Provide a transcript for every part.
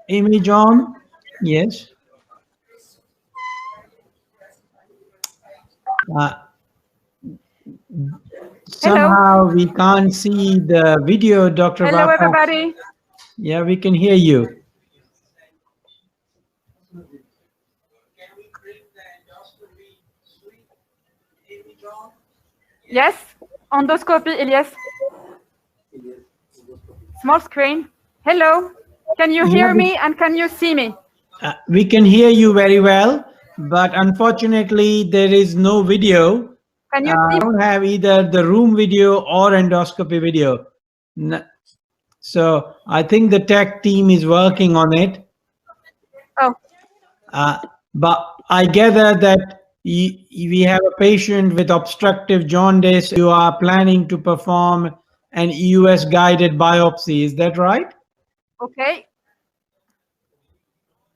image on? Yes. Somehow we can't see the video, Dr. Hello, Wafaa. everybody. Yeah, we can hear you. Yes, endoscopy, Elias. Small screen. Hello. Can you hear me and can you see me? We can hear you very well, but unfortunately there is no video. Can you I see me? don't have either the room video or endoscopy video. So I think the tech team is working on it. Oh. But I gather that we have a patient with obstructive jaundice. You are planning to perform an EUS guided biopsy. Is that right? Okay.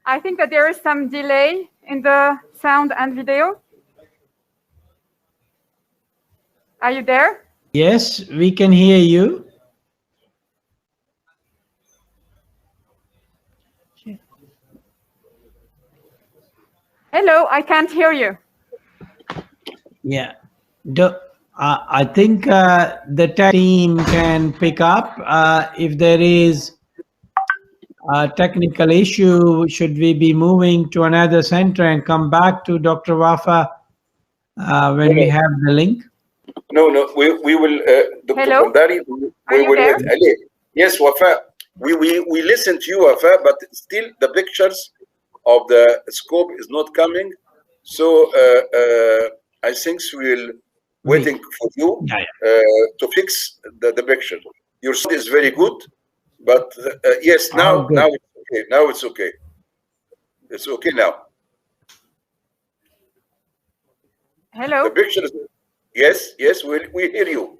I think that there is some delay in the sound and video. Are you there? Yes, we can hear you. Hello, I can't hear you. Yeah. I think the tech team can pick up if there is a technical issue. Should we be moving to another center and come back to Dr. Wafaa when we have the link? No, we will, Dr. Hello? Bandari, we will there? with Ali. Yes, Wafaa, we listen to you, Wafaa, but still the pictures of the scope is not coming. So I think we will waiting for you to fix the picture. Your sound is very good, but yes, now it's okay. Now it's okay. It's okay now. Hello. The picture is yes, we hear you.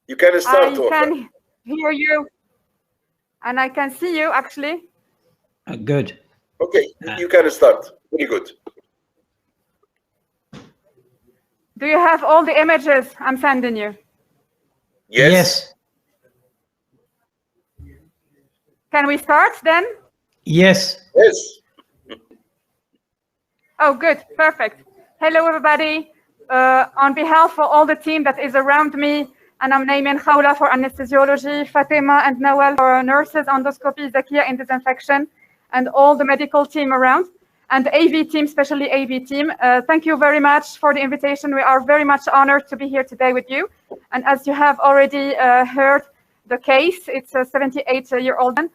You can start. I can hear you, and I can see you actually. Good. Okay, you can start. Very good. Do you have all the images I'm sending you? Yes. Can we start then? Yes. Yes. Oh, good. Perfect. Hello, everybody. On behalf of all the team that is around me, and I'm naming Khawla for anesthesiology, Fatima and Nawal for nurses, endoscopy, Zakia in disinfection, and all the medical team around, and the AV team, especially AV team. Thank you very much for the invitation. We are very much honored to be here today with you. And as you have already heard the case, it's a 78-year-old man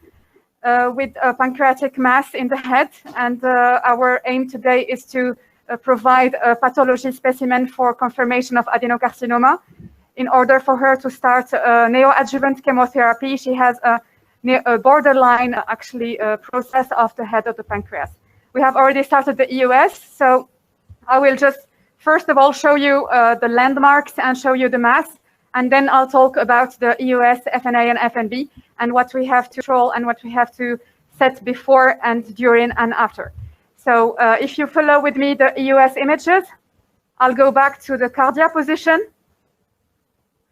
with a pancreatic mass in the head. And our aim today is to provide a pathology specimen for confirmation of adenocarcinoma in order for her to start neoadjuvant chemotherapy. She has a borderline, actually, process of the head of the pancreas. We have already started the EUS, so I will just first of all show you the landmarks and show you the mass, and then I'll talk about the EUS, FNA, and FNB, and what we have to control and what we have to set before and during and after. So if you follow with me the EUS images, I'll go back to the cardia position,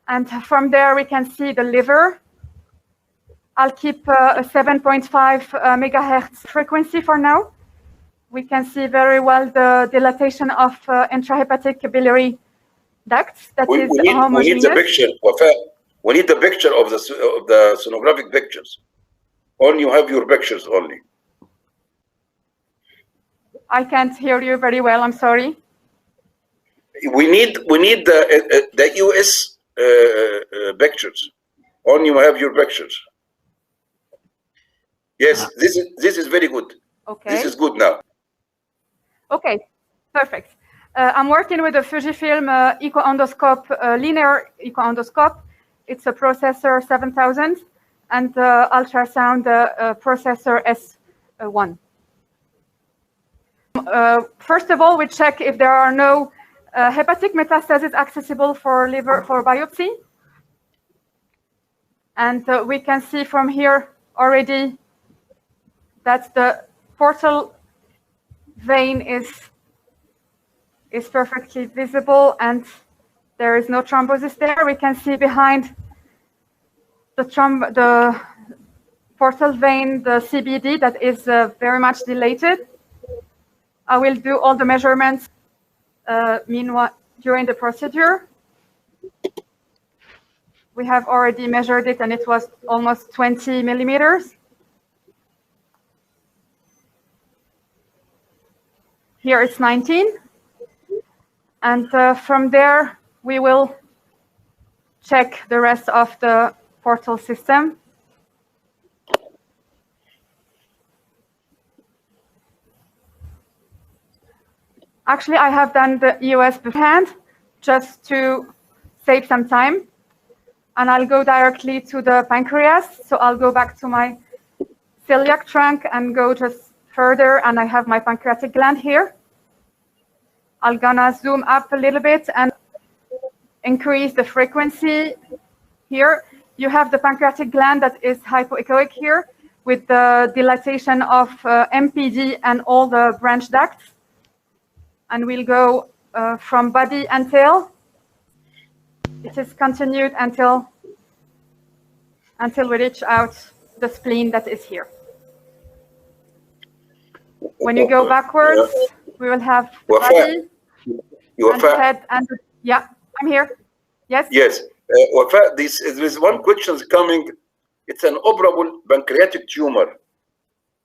and from there we can see the liver. I'll keep a 7.5 megahertz frequency for now. We can see very well the dilatation of intrahepatic biliary ducts. We need the picture, Wafaa. We need the picture of the sonographic pictures. Only you have your pictures only. I can't hear you very well. I'm sorry. We need the EUS pictures. Only you have your pictures. Yes, this is very good. Okay. This is good now. Okay, perfect. I'm working with a Fujifilm eco-endoscope, linear eco-endoscope. It's a processor 7000 and ultrasound processor S1. First of all, we check if there are no hepatic metastases accessible for liver for biopsy. And we can see from here already that the portal vein is perfectly visible and there is no thrombosis there. We can see behind the portal vein, the CBD, that is very much dilated. I will do all the measurements meanwhile during the procedure. We have already measured it, and it was almost 20 millimeters. Here it's 19. And from there, we will check the rest of the portal system. Actually, I have done the EUS beforehand just to save some time. And I'll go directly to the pancreas. So I'll go back to my celiac trunk and go just further. And I have my pancreatic gland here. I'm gonna zoom up a little bit and increase the frequency. Here, you have the pancreatic gland that is hypoechoic here with the dilatation of MPD and all the branch ducts. And we'll go from body and tail. It is continued until we reach out the spleen that is here. When you go backwards, we will have body and head and yeah, I'm here. Yes. Yes. Wafaa, there is one question coming. It's an operable pancreatic tumor,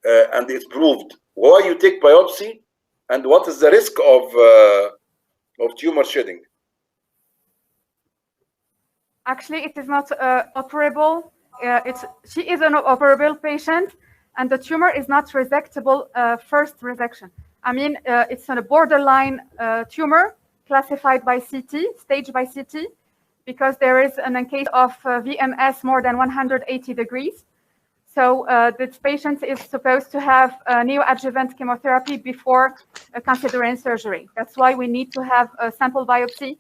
and it's proved. Why you take biopsy, and what is the risk of tumor shedding? Actually, it is not operable. She is an operable patient, and the tumor is not resectable first resection. I mean, it's a borderline tumor classified by CT, staged by CT, because there is a case of VMS more than 180 degrees. So this patient is supposed to have neoadjuvant chemotherapy before considering surgery. That's why we need to have a sample biopsy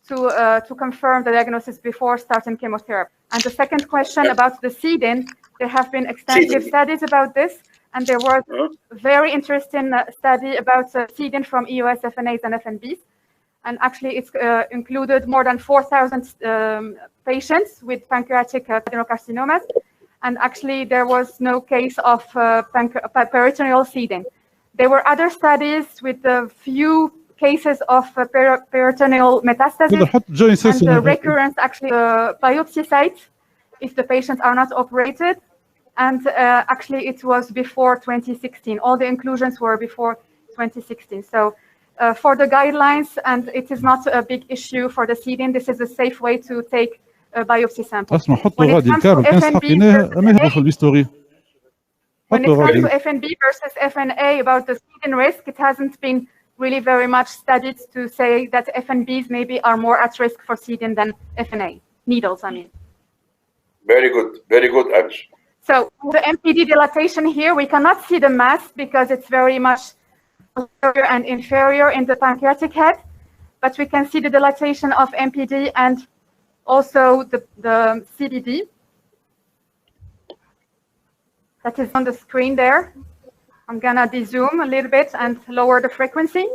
to confirm the diagnosis before starting chemotherapy. And the second question about the seeding, there have been extensive studies about this, and there was a very interesting study about seeding from EUS, FNAs, and FNBs. And actually, it's included more than 4,000 patients with pancreatic adenocarcinomas. And actually, there was no case of peritoneal seeding. There were other studies with a few cases of peritoneal metastasis and the recurrence, actually, biopsy sites if the patients are not operated. And actually, it was before 2016. All the inclusions were before 2016. So for the guidelines, and it is not a big issue for the seeding, this is a safe way to take a biopsy sample. When it comes to FNB versus FNA about the seeding risk, it hasn't been really very much studied to say that FNBs maybe are more at risk for seeding than FNA, needles, I mean. Very good, Anj. So the MPD dilatation here, we cannot see the mass because it's very much posterior and inferior in the pancreatic head, but we can see the dilatation of MPD and also the CBD. That is on the screen there. I'm gonna dezoom a little bit and lower the frequency.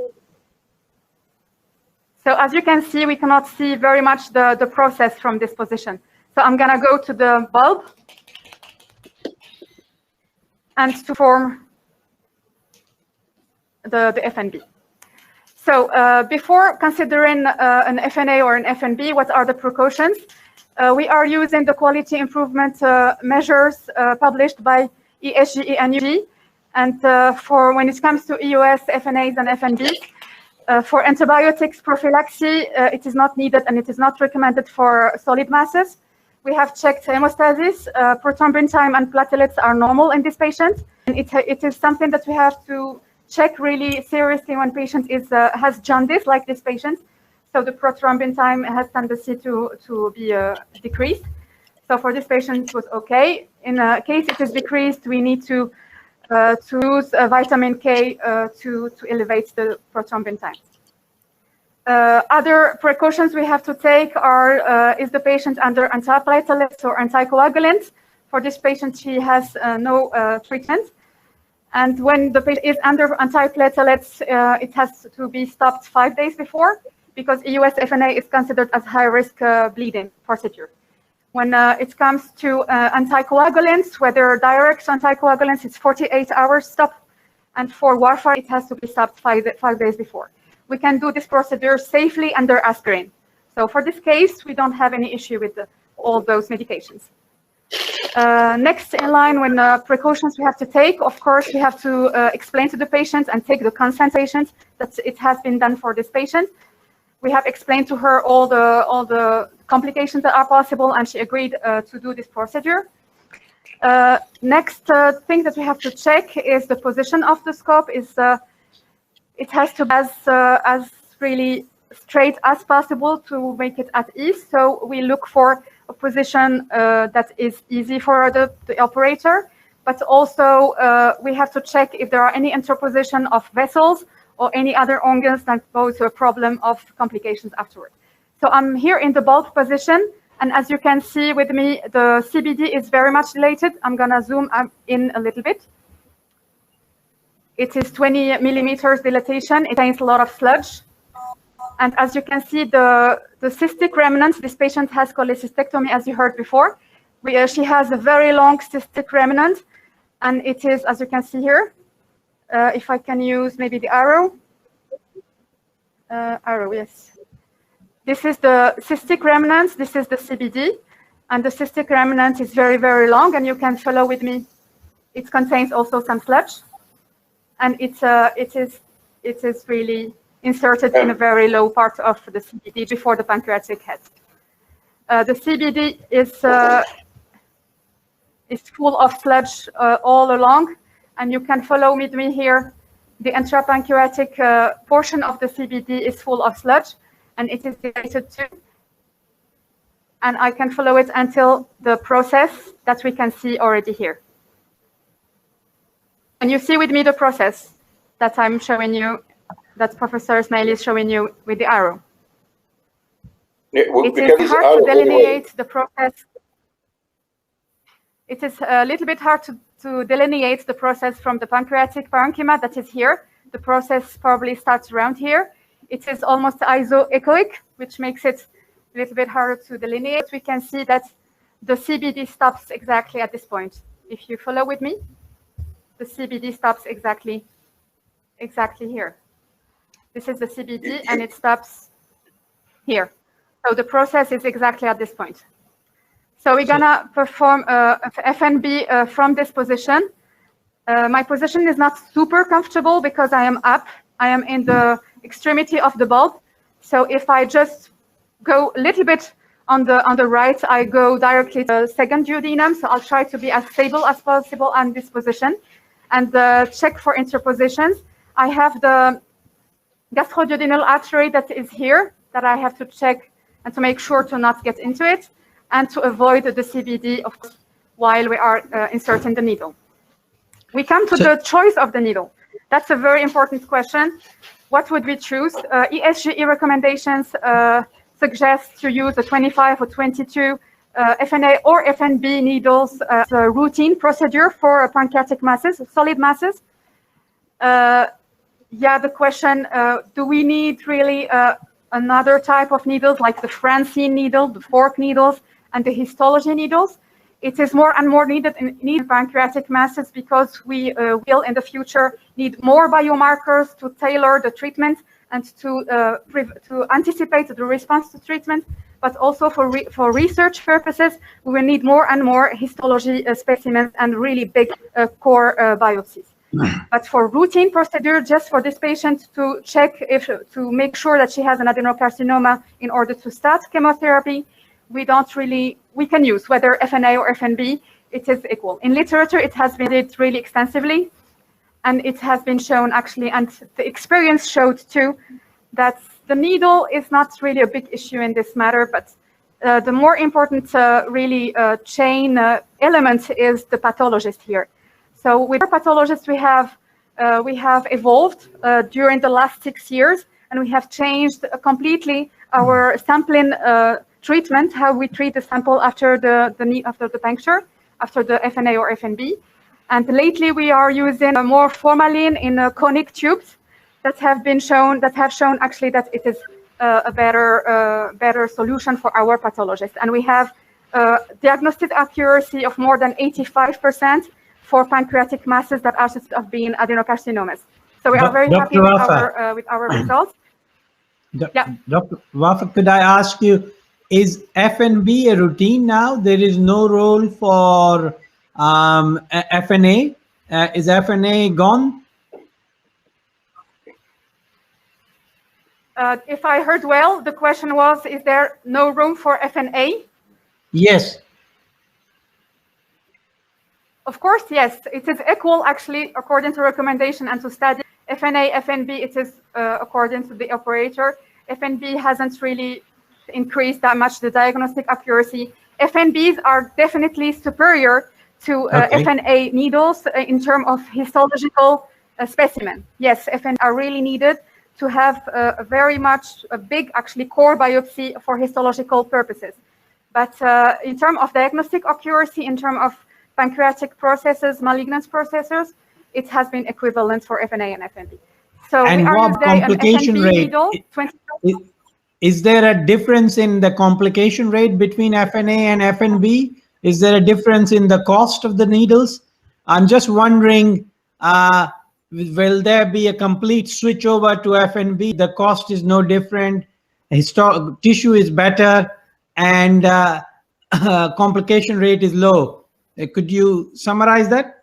So as you can see, we cannot see very much the process from this position. So I'm gonna go to the bulb and to form the FNB. So before considering an FNA or an FNB, what are the precautions? We are using the quality improvement measures published by ESGE and UG. And for when it comes to EUS, FNAs, and FNBs, for antibiotics prophylaxis, it is not needed and it is not recommended for solid masses. We have checked hemostasis, prothrombin time, and platelets are normal in this patient. And it is something that we have to check really seriously when patient has jaundice, like this patient. So the prothrombin time has tendency to be decreased. So for this patient, it was okay. In case it is decreased, we need to use vitamin K to elevate the prothrombin time. Other precautions we have to take are, is the patient under antiplatelets or anticoagulants? For this patient, she has no treatment. And when the patient is under antiplatelets, it has to be stopped 5 days before, because EUS FNA is considered as high-risk bleeding procedure. When it comes to anticoagulants, whether direct anticoagulants, it's 48 hours stop. And for Wafaa, it has to be stopped 5 days before. We can do this procedure safely under aspirin. So for this case, we don't have any issue with all those medications. Next in line, when precautions we have to take, of course, we have to explain to the patient and take the consent patient that it has been done for this patient. We have explained to her all the complications that are possible, and she agreed to do this procedure. Next thing that we have to check is the position of the scope. It has to be as really straight as possible to make it at ease. So we look for a position that is easy for the operator, but also we have to check if there are any interposition of vessels or any other organs that pose a problem of complications afterward. So I'm here in the bulb position, and as you can see with me, the CBD is very much dilated. I'm gonna zoom in a little bit. It is 20 millimeters dilatation. It contains a lot of sludge. And as you can see, the cystic remnants, this patient has cholecystectomy, as you heard before. She has a very long cystic remnant, and it is, as you can see here, if I can use maybe the arrow. Arrow, yes. This is the cystic remnants. This is the CBD, and the cystic remnant is very, very long, and you can follow with me. It contains also some sludge, and it is really inserted in a very low part of the CBD before the pancreatic head. The CBD is full of sludge all along, and you can follow with me here. The intrapancreatic portion of the CBD is full of sludge, and it is dilated too. And I can follow it until the process that we can see already here. And you see with me the process that I'm showing you, that Professor Ismail is showing you with the arrow. Yeah, well, it is hard to delineate the process. It is a little bit hard to delineate the process from the pancreatic parenchyma that is here. The process probably starts around here. It is almost isoechoic, which makes it a little bit harder to delineate. We can see that the CBD stops exactly at this point. If you follow with me, the CBD stops exactly here. This is the CBD, and it stops here. So the process is exactly at this point. So we're gonna perform FNB from this position. My position is not super comfortable because I am up. I am in the extremity of the bulb. So if I just go a little bit on the right, I go directly to the second duodenum. So I'll try to be as stable as possible on this position and check for interpositions. I have the gastroduodenal artery that is here that I have to check and to make sure to not get into it, and to avoid the CBD, of course, while we are inserting the needle. We come to the choice of the needle. That's a very important question. What would we choose? ESGE recommendations suggest to use a 25 or 22 FNA or FNB needles as a routine procedure for pancreatic masses, solid masses. Yeah, the question, do we need really another type of needles like the Francine needle, the fork needles, and the histology needles? It is more and more needed in pancreatic masses because we will in the future need more biomarkers to tailor the treatment and to anticipate the response to treatment, but also for research purposes, we will need more and more histology specimens and really big core biopsies. But for routine procedure, just for this patient to check to make sure that she has an adenocarcinoma in order to start chemotherapy, we can use whether FNA or FNB, it is equal. In literature, it has been did really extensively, and it has been shown actually, and the experience showed too, that the needle is not really a big issue in this matter, but the more important chain element is the pathologist here. So with our pathologists, we have evolved during the last 6 years, and we have changed completely our sampling treatment, how we treat the sample after the puncture, after the FNA or FNB. And lately, we are using more formalin in conic tubes that have shown actually that it is a better solution for our pathologists. And we have diagnostic accuracy of more than 85% for pancreatic masses that are suspected of being adenocarcinomas. So we are very happy with our results. Dr. Wafaa, could I ask you, is FNB a routine now? There is no role for FNA. Is FNA gone? If I heard well, the question was, is there no room for FNA? Yes. Of course, yes. It is equal, actually, according to recommendation and to study. FNA, FNB, it is according to the operator. FNB hasn't really increased that much the diagnostic accuracy. FNBs are definitely superior to FNA needles in terms of histological specimen. Yes, FNA are really needed to have a big, actually, core biopsy for histological purposes. But in terms of diagnostic accuracy, in terms of pancreatic processes, malignant processors, it has been equivalent for FNA and FNB. So and we are what complication rate? Is there a difference in the complication rate between FNA and FNB? Is there a difference in the cost of the needles? I'm just wondering, will there be a complete switch over to FNB? The cost is no different, tissue is better, and complication rate is low. Could you summarize that?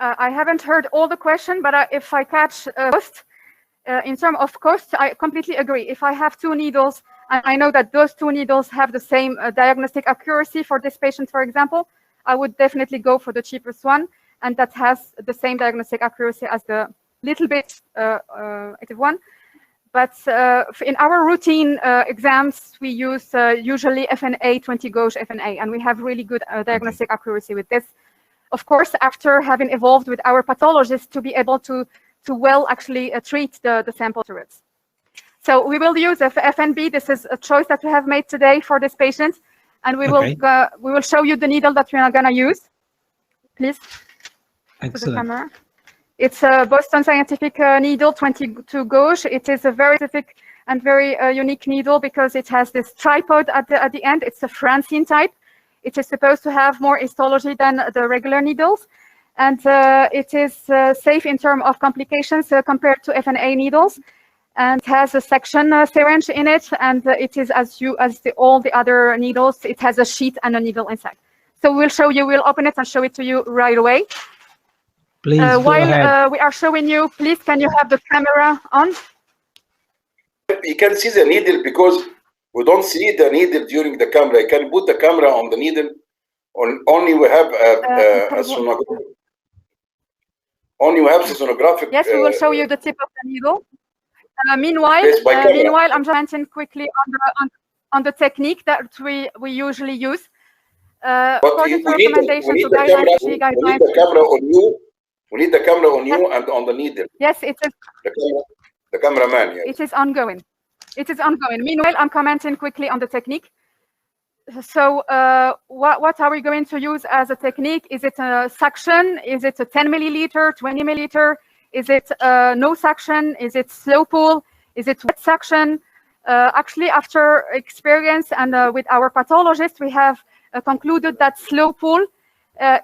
I haven't heard all the question, but if I catch cost, in terms of cost, I completely agree. If I have two needles, and I know that those two needles have the same diagnostic accuracy for this patient, for example, I would definitely go for the cheapest one, and that has the same diagnostic accuracy as the little bit active one. But in our routine exams, we use usually FNA 20 gauge FNA, and we have really good diagnostic accuracy with this. Of course, after having evolved with our pathologists to be able to well actually treat the sample roots. So we will use FNB. This is a choice that we have made today for this patient, and we will show you the needle that we are going to use. Please. Excellent. To the camera. It's a Boston Scientific needle 22 gauge. It is a very specific and very unique needle because it has this tripod at the end. It's a Francine type. It is supposed to have more histology than the regular needles. And it is safe in terms of complications compared to FNA needles, and has a section syringe in it. And it is all the other needles. It has a sheet and a needle inside. So we'll show you. We'll open it and show it to you right away. Please while we are showing you, please, can you have the camera on? You can see the needle because we don't see the needle during the camera. You can put the camera on the needle. Only we have a sonographic. Only we have the sonographic. Yes, we will show you the tip of the needle. Meanwhile, I'm just mentioning quickly on the technique that we usually use. According to recommendations to guidelines. We need the camera on you. We need the camera on you and on the needle. Yes, it is. The cameraman. Yes. It is ongoing. It is ongoing. Meanwhile, I'm commenting quickly on the technique. So what are we going to use as a technique? Is it a suction? Is it a 10 milliliter, 20 milliliter? Is it no suction? Is it slow pull? Is it wet suction? Actually, after experience and with our pathologist, we have concluded that slow pull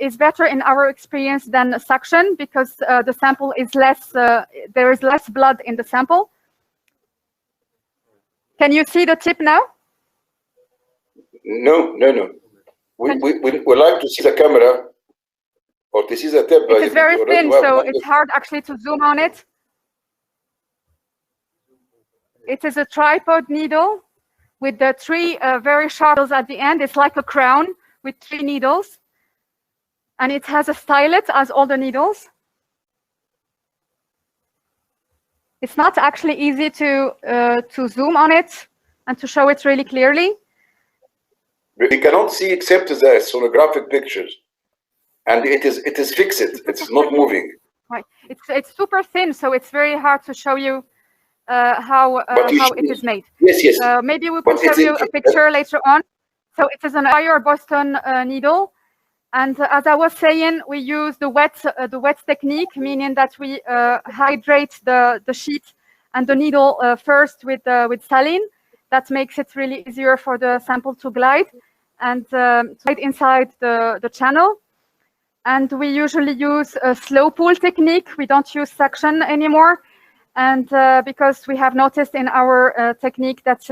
is better in our experience than suction because the sample is less, there is less blood in the sample. Can you see the tip now? No. We like to see the camera or to see the tip. It is very thin, so it's hard actually to zoom on it. It is a tripod needle with the three very sharp needles at the end. It's like a crown with 3 needles. And it has a stylet as all the needles. It's not actually easy to zoom on it and to show it really clearly. We cannot see except the sonographic pictures, and it is fixed. It's not moving. Right. It's super thin, so it's very hard to show you how it is made. Yes. Maybe we can show you a picture later on. So it is an entire Boston needle. And as I was saying, we use the wet technique, meaning that we hydrate the sheet and the needle first with saline, That makes it really easier for the sample to glide and glide inside the channel. And we usually use a slow pull technique. We don't use suction anymore. And because we have noticed in our technique that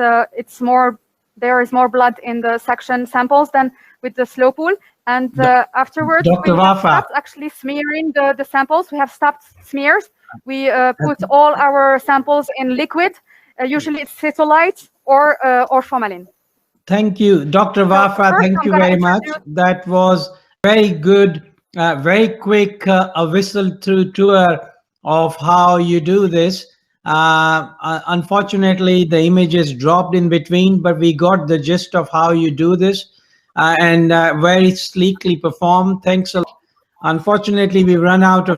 there is more blood in the suction samples than with the slow pull. And afterwards, we have stopped actually smearing the samples. We have stopped smears. We put all our samples in liquid. Usually it's cetolite or formalin. Thank you, Dr. Wafaa. Thank you very much. That was very good, very quick, a whistle-through tour of how you do this. Unfortunately, the images dropped in between, but we got the gist of how you do this, and very sleekly performed. Thanks a lot. Unfortunately, we run out of